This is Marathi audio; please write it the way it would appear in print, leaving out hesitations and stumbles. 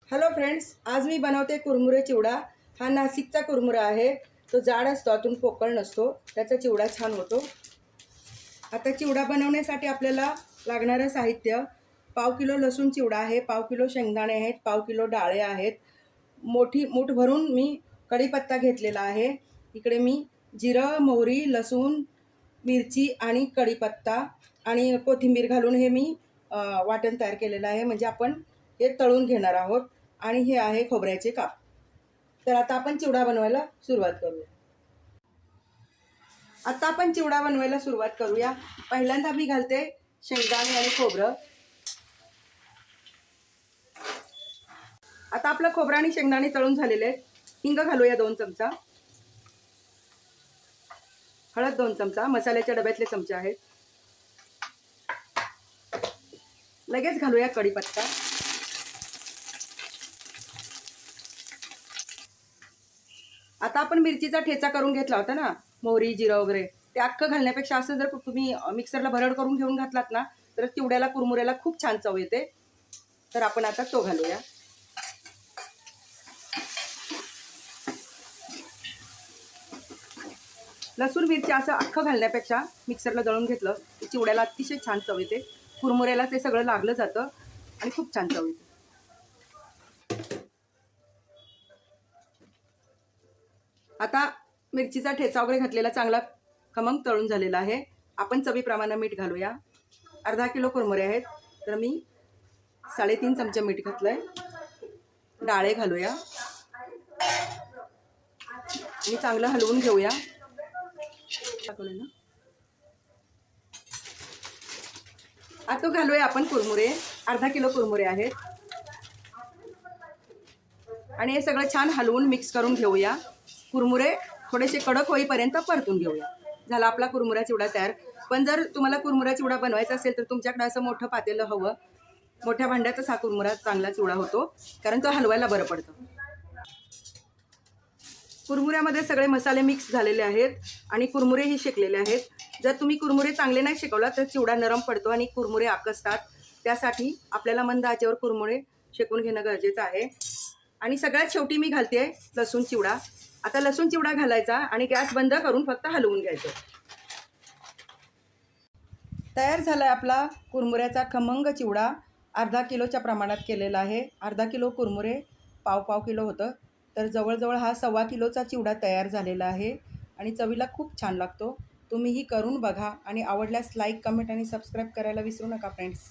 हॅलो फ्रेंड्स, आज मी बनवते कुरमुरे चिवडा। हा नाशिकचा कुरमुरा आहे। तो जाड असतो, आतून पोकळ नसतो। त्याचा चिवडा छान होतो। आता चिवडा बनवण्यासाठी आपल्याला लागणारं साहित्य: पाव किलो लसूण चिवडा आहे, पाव किलो शेंगदाणे आहेत, पाव किलो डाळे आहेत, मोठी मूठ भरून मी कढीपत्ता घेतलेला आहे। इकडे मी जिरं, मोहरी, लसूण, मिरची आणि कढीपत्ता आणि कोथिंबीर घालून हे मी वाटण तयार केलेलं आहे। म्हणजे आपण हे तळून घेणार आहोत। आणि हे आहे खोबऱ्याचे काप। तर आता आपण चिवडा बनवायला सुरुवात करूया। पहिल्यांदा मी घालते शेंगदाणे आणि खोबरं। आता आपलं खोबरं आणि शेंगदाणे तळून झालेले आहेत। हिंग घालूया 2 चमचा, हळद 2 चमचा, मसाल्याच्या डब्यातले चमचे आहेत। लगेच घालूया कढीपत्ता। आता आपण मिरचीचा ठेचा करून घेतला होता ना, मोहरी, जिरं वगैरे, ते अख्खं घालण्यापेक्षा असं जर तुम्ही मिक्सरला भरड करून घेऊन घातलात ना, तर चिवड्याला कुरमुऱ्याला खूप छान चव येते। तर आपण आता तो घालूया। लसूण मिरची असं अख्खं घालण्यापेक्षा मिक्सरला दळून घेतलं की चिवड्याला अतिशय छान चव येते। कुरमुऱ्याला ते सगळं लागलं जातं आणि खूप छान चव येते। आता मिरचीचा ठेचा वगैरे घातलेला चांगला खमंग तळून झालेला आहे। आपण चवीप्रमाणे मीठ घालूया। अर्धा किलो कुरमुरे आहेत, तर मी 3.5 चमचे मीठ घातलंय। डाळे घालूया आणि चांगलं हलवून घेऊया। आता घालूया आपण कुरमुरे। अर्धा किलो कुरमुरे आहेत आणि हे सगळं छान हलवून मिक्स करून घेऊया। कुरमुरे थोडेसे कडक होईपर्यंत परतून घेऊया। झाला आपला कुरमुरा चिवडा तयार। पण जर तुम्हाला कुरमुरा चिवडा बनवायचा असेल तर तुमच्याकडे असं मोठं पातेलं हवं। मोठ्या भांड्यातच हा कुरमुरा चांगला चिवडा होतो, कारण तो हलवायला बरं पडतं। कुरमुऱ्यामध्ये सगळे मसाले मिक्स झालेले आहेत आणि कुरमुरेही शेकलेले आहेत। जर तुम्ही कुरमुरे चांगले नाही शेकवला तर चिवडा नरम पडतो आणि कुरमुरे आकसतात। त्यासाठी आपल्याला मंद आचेवर कुरमुरे शेकून घेणं गरजेचं आहे। आणि सगळ्यात शेवटी मी घालते लसूण चिवडा। आता लसूण चिवडा घालायचा आणि गॅस बंद करून फक्त हलवून घ्यायचं। तयार झालाय आपला कुरमुऱ्याचा खमंग चिवडा। अर्धा किलोच्या प्रमाणात केलेला आहे। अर्धा किलो कुरमुरे पाव किलो होतं, तर जवळजवळ हा 1.25 किलोचा चिवडा तयार झालेला आहे आणि चवीला खूप छान लागतो। तुम्हीही करून बघा आणि आवडल्यास लाईक, कमेंट आणि सबस्क्राईब करायला विसरू नका फ्रेंड्स।